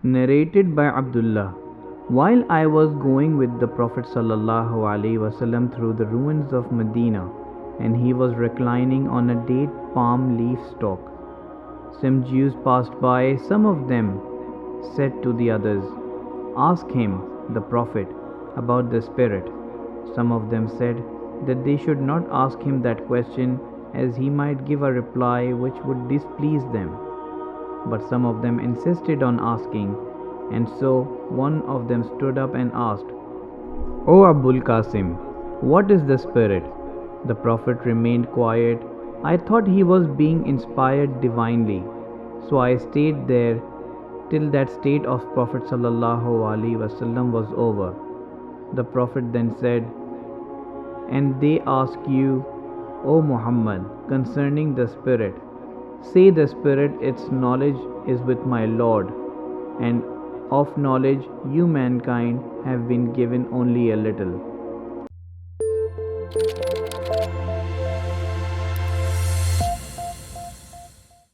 Narrated by Abdullah. While I was going with the Prophet ﷺ through the ruins of Medina, and he was reclining on a date palm leaf stalk, some Jews passed by. Some of them said to the others, "Ask him, the Prophet, about the Spirit." Some of them said that they should not ask him that question, as he might give a reply which would displease them. But some of them insisted on asking, and so one of them stood up and asked, "O Abul Qasim, what is the Spirit?" The Prophet remained quiet. I thought he was being inspired divinely, so I stayed there till that state of Prophet ﷺ was over. The Prophet then said, "And they ask you, O Muhammad, concerning the Spirit. Say the Spirit, its knowledge is with my Lord, and of knowledge you mankind have been given only a little."